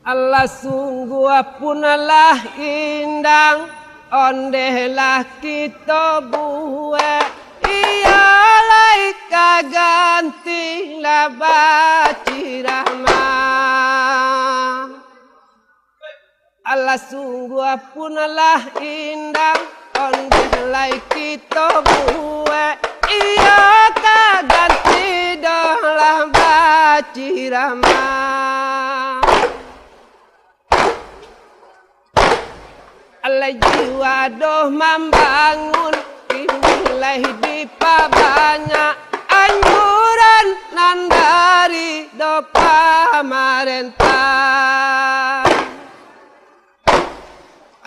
Allah sungguh punalah indang ondelah kita buat ialah kaganti labaci rahmah. Allah sungguh punalah indang ondelah kita buat ia kaganti dolah baci rahmah. Allah jiwa doh membangun nilai dipa banyak anjuran nan dari do pamarentah.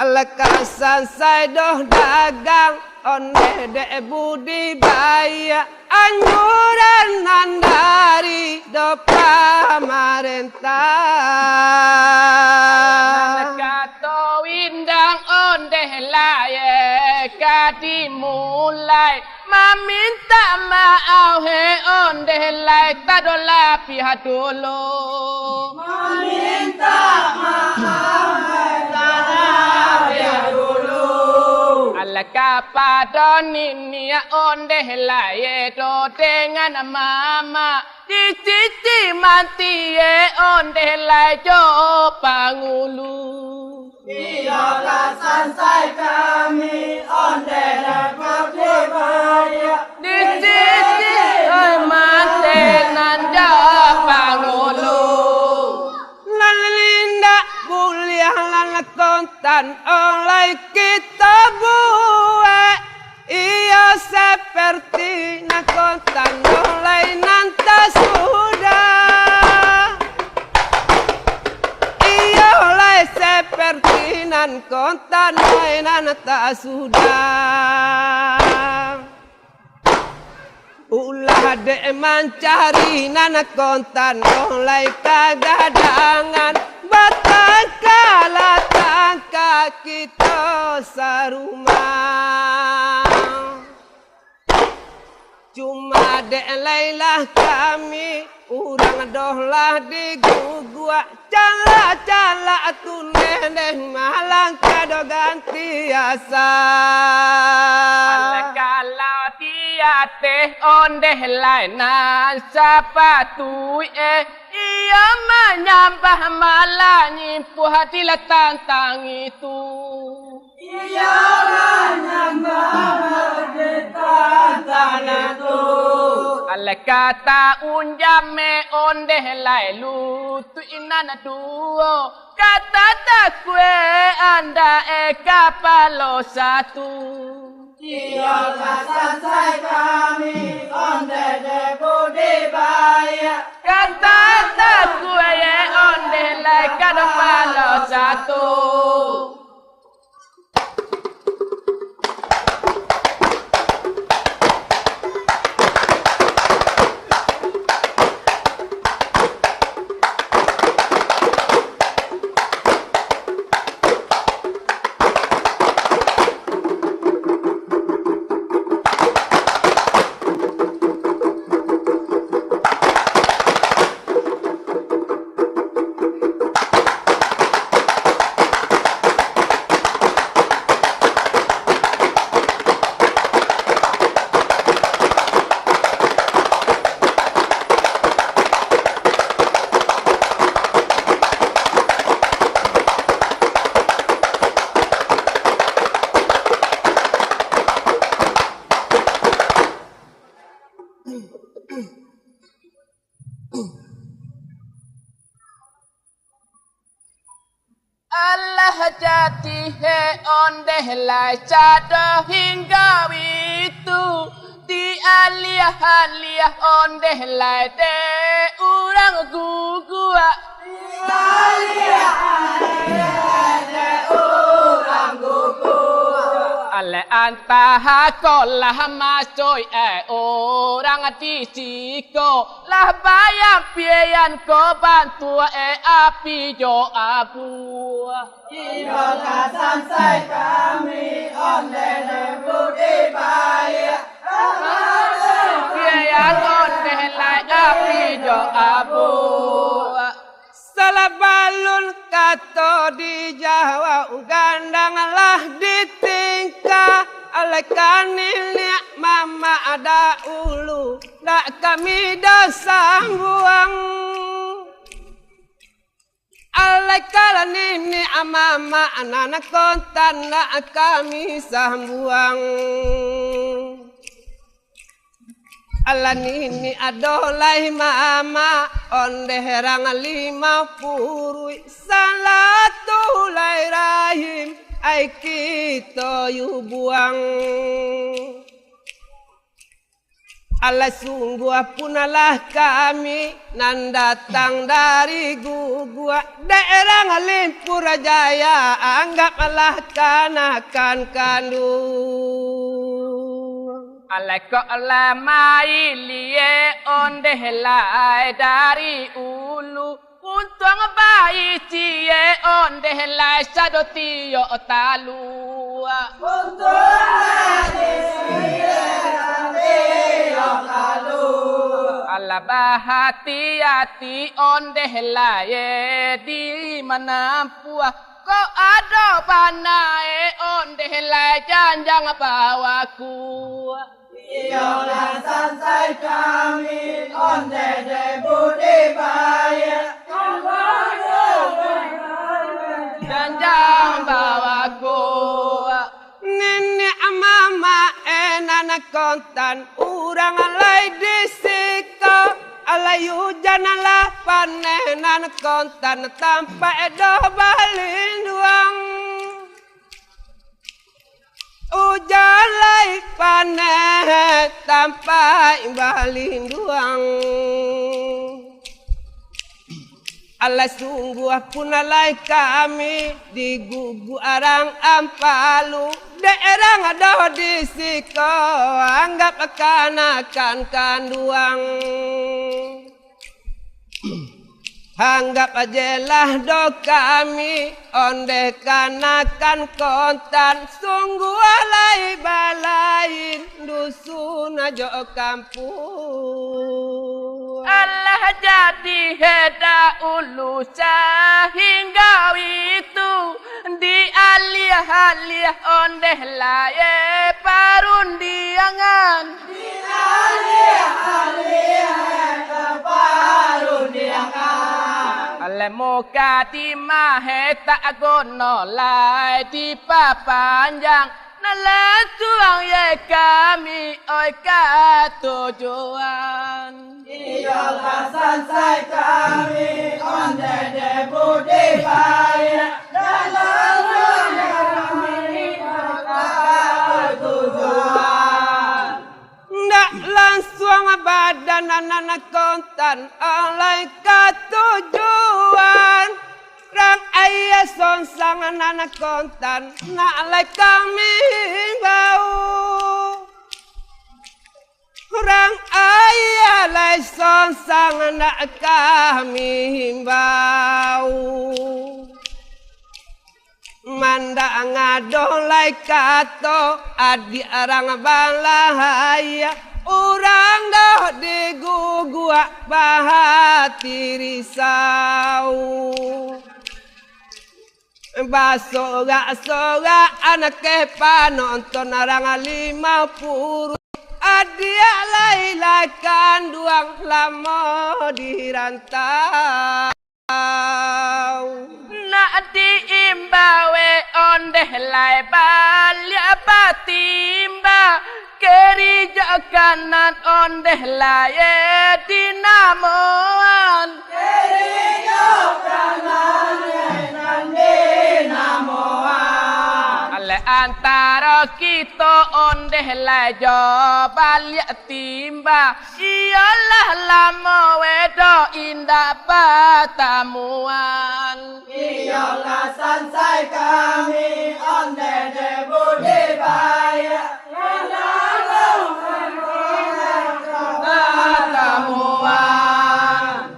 Allah kasan saya doh dagang onde de budi baya anjuran nan dari do pamarentah. Kato indang onde laye kadi mulai meminta maaf he onde lai tadola pihak dulu meminta maaf he tadola pihak dulu. Ala kapadon ini onde laye do dengan mama di cici mati onde lai jo pangulu. Iyalah sansai kami onde dapat dibaya di cici mati nanda pangulu. Lalinda kuliah lana kontan oleh kita buat ia seperti nak kontan oleh nanti sudah ia oleh seperti nan kontan oleh nanti sudah. Ulah dek mencari nana kontan oleh kagadangan batang kala tangka kita sarumah. Cuma dek lailah kami urang dohlah di Guguak cala-cala tu neneh malang kado ganti asa. Kalau dia teh onde lainan sepatu ia menyambah malah nyimpuh hati tantang itu. Ia menyambah hati tantang itu. Ale kata unjame onde lailu tu inana duo kata takwe anda kapalo satu. Iyalah sansai kami onde de budi baya kata takwe onde lai kapalo satu. Allah jati he onde lai cada hingga itu di aliyah onde lai de urang Guguak di aliyah de urang Guguak. Ale antaha kolah masoi orang di siko lah bayang pian ko bantu api jo abu. Iyalah sansai kami onde de budi baya pian onde lai api jo abu. Salah balun kato di Jawa gandanglah ditingkah oleh kanilnya mama ada ulu dak kami dah sambuang oleh kala nini mama anak kontan dak kami sambuang ala nini adolai mama onde herang 50 salatulai rahim ai kita yu buang ala sungguh punalah kami nan datang dari Guguak daerah Limpur Jaya anggaplah kanakan kandung Aleko lamai liye onde helai dari ulu untung bayi cie onde helai sadoti yo talu Untung cie yo talu ala bahati-hati onde helai di menampua ko ada panae onde helai janjang bawaku Yolah sansai kami onde de budi bayar janjang bawaku nenek mama enak kontan urang alai disiko alai hujan ala panenan kontan tanpa edoh balinduang hujan lai panen tanpa balinduang ala sungguh pun alai kami di Guguak arang Ampalu daerah ada di siko anggap kanakan kanduang anggap ajalah do kami onde kanakan kontan sungguh alai balain dusun ajo kampung Allah jadi heda ulu sehingga itu di alih-alih ondeh laye parundiangan Di alih-alih parundiangan ale muka di mahe tak gono lai di papanjang nala tuang ye kami oi katujuan Iyalah sansai kami onde de budi bayar dalam kami tujuan ndak langsung badan anak kontan alai katujuan rang ayah sonsang anak kontan nak alai kami bau rang ayah lai sonsang nak kami himbau manda ngadolai kato adi arang balahaya urang dah di Guguak bahati risau basoga anak panonton arang 50 adia lailakan duang lama dirantau nak diimbawe ondeh lai balia batimba kerja kanan ondeh laye dinamoan Keriyo kanan dinamoan ale antara kita ondeh lajo balik timba iyalah lama wedo indah patamuan Iyalah sansai kami onde de budi bayar patamuan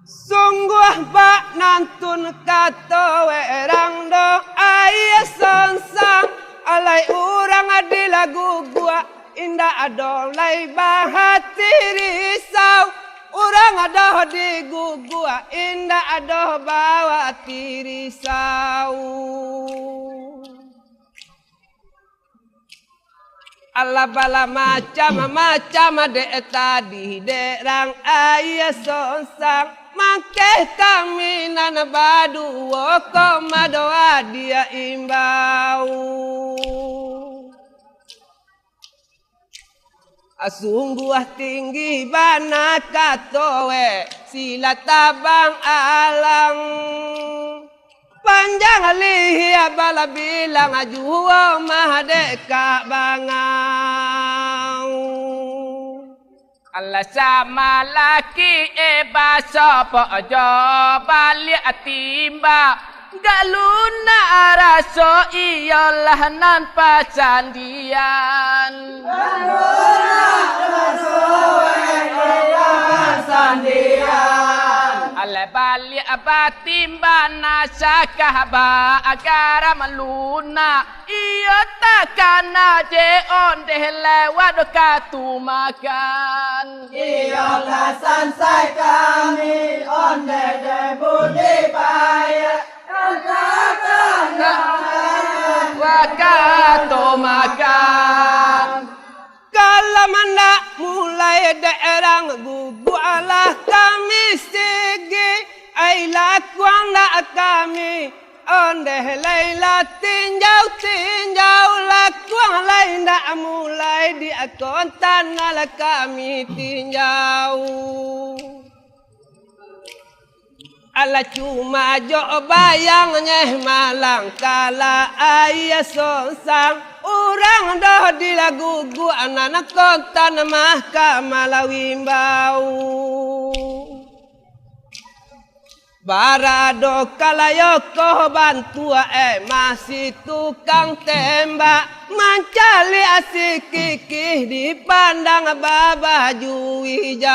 sungguh bak nantun kato werang do ayah sonsang alai urang adila Guguak indah adolai bahati risau Urang adoh di Guguak, indah adoh bawa tirisau. Allah bala macam dek tadi derang ayah sonsang mangkeh kami nana badu woko doa dia imbau. Sungguh tinggi bana katowe sila tabang alang. Panjang lihi bala bilang ajuwa mahadeka bangau. Allah sama laki baso pojo balik timba galuna raso iyalah nan pasandian. Galuna raso iyalah pasandian. Ale balik batimba nasakah ba agara maluna iyo takana je onde lewat katu makan. Iyalah sansai kami onde de budi baya takana wakatu makan. Kalau mana mulai daerah Guguak kami segi ai lakuang nak kami onde laila tinjau lakuang lain nak mulai di kontan ala kami tinjau. Ala cuma jo bayangnya malang kala ayah sonsang urang dah di lagu anak kontan mahkamah lawimbau. Barado kalayoko bantua masih tukang tembak mancali asik kikih dipandang babaju hijau.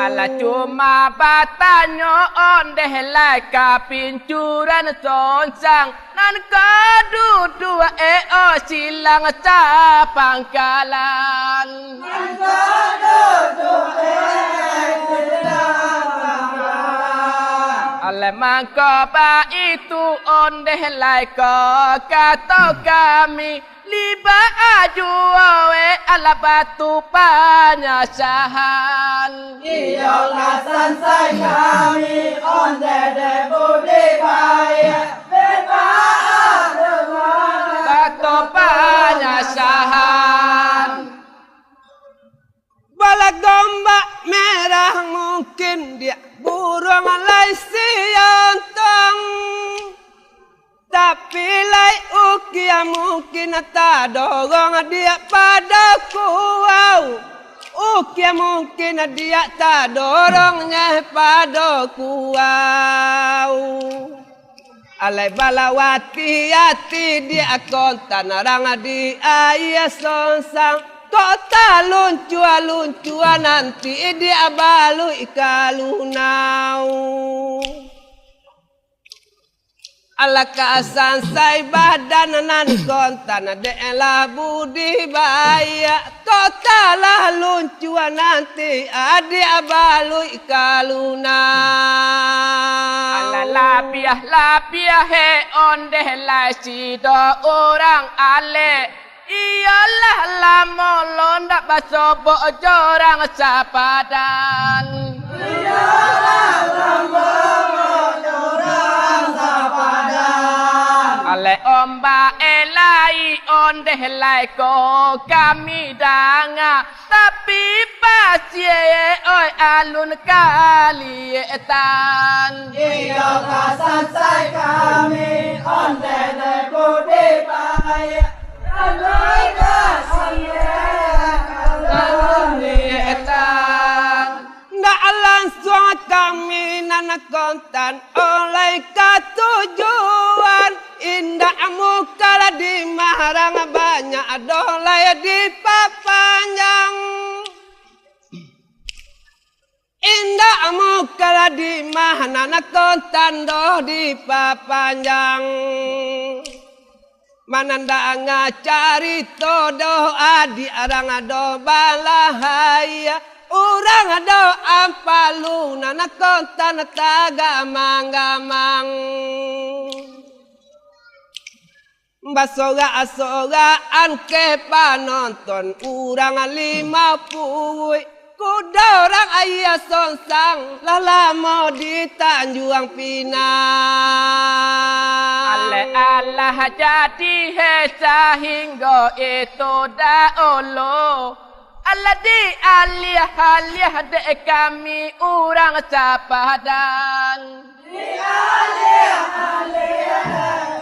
Ala cuma batanyo onde leka pincuran sonsang nan kedua silang capangkalan. Nan kedua silang Ale mangkoba itu onde laiko kato kami liba ajuwe ala batu panyasahan. Iyalah sansai kami onde de budi baya beba batu panyasahan. Bala gombak merah mungkin dia burung alai siontong, tapi lai ukia mungkin tak dorong dia pada kuau. Ukia mungkin dia tak dorongnya pada kuau. Alai balawati hati dia kontan orang di ayah sonsang. Kota luncua nanti dia balu ikalunau. Ala kasan sai badan nan kontan delah budi baya. Kota lah luncua nanti dia balu ikalunau. Ala lapiah he onde lai sido orang ale. Iyalah lamolon dak baso bojo orang sapadan. Iyalah lamolon orang sapadan. Ale omba elai onde helai ko kami danga tapi pasie oi alun kali etan. Iyalah sansai kami onde de budi baya. Alai kasih Ndak langsung kami nana kontan oleh ketujuan indah mukala di marang banyak dolai di papanjang. Indah mukala di mana nana kontan doh di papanjang. Mananda ngacari todo adi arang ado balahaya urang do Ampalu nana kontan tagamang-gamang basoga-sogaan ke panonton urang 50 kuda orang ayah sonsang lalamo di Tanjuang Pinang. Allah jadi hesa hingga itu daolo. Allah di alih-alih de kami orang Sapadang. Di alih-alih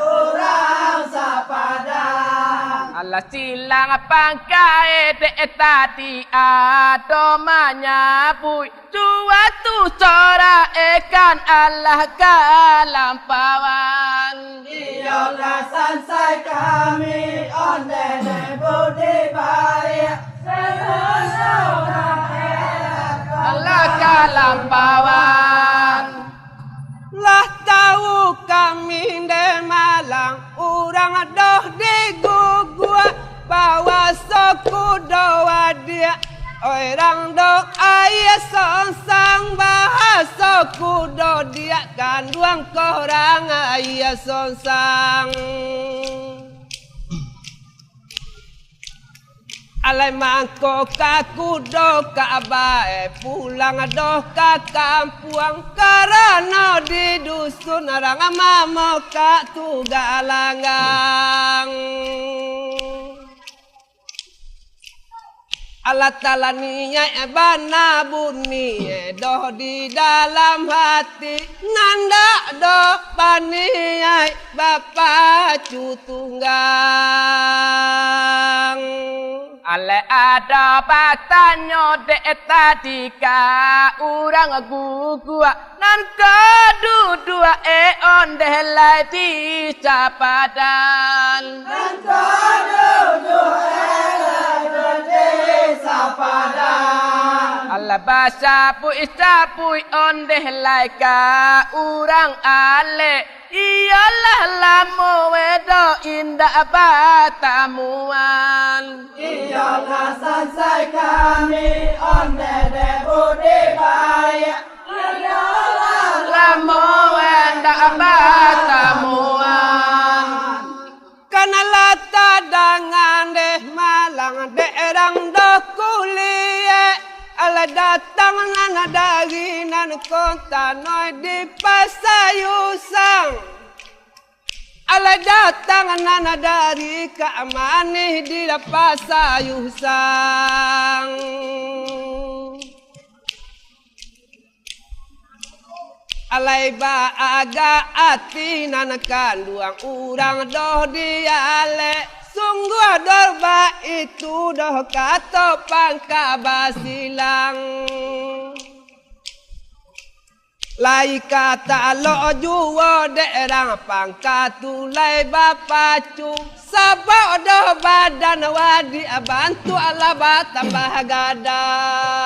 orang Sapadang. Allah silang pangkai de tadi ado menyapui suatu sora ikan Allah kalampauan. Iyalah sansai kami onde budi baik Allah kalampauan. Lah tahu kami de Malang urang doh di Guguak bawa soku doa dia orang do ayah sonsang bahasa kudo dia kanduang korang ayah sonsang alai mangko kaku do kabae pulang do ka kampuang karena di dusun orang mamo ka tugalangang alat talaninya bana buni doh di dalam hati nganda do paniai bapa cutunggang Ale ada batanyo de tadi ka urang Guguak nan kedua onde lai di Sapadang. dan kedua di Sapadang. Allah sapui onde lai ka urang ale. Iyalah lamo wedo indah batamuan. Iyalah sansai kami onde budi baik. Iyalah Lamo wedo batamuan. karena lata dengan deh Malang daerah do kuliah ala datang nana dari nan kota noi di Pasayusang ala datang nana dari Kamani di Pasayusang alai ba aga ati nana kanduang urang doh diale sungguh dorba itu doh kato pangka basilang lai kata lo juwo derang pangka tulai bapacu sabo doh badan wadi bantu ala batambah gadang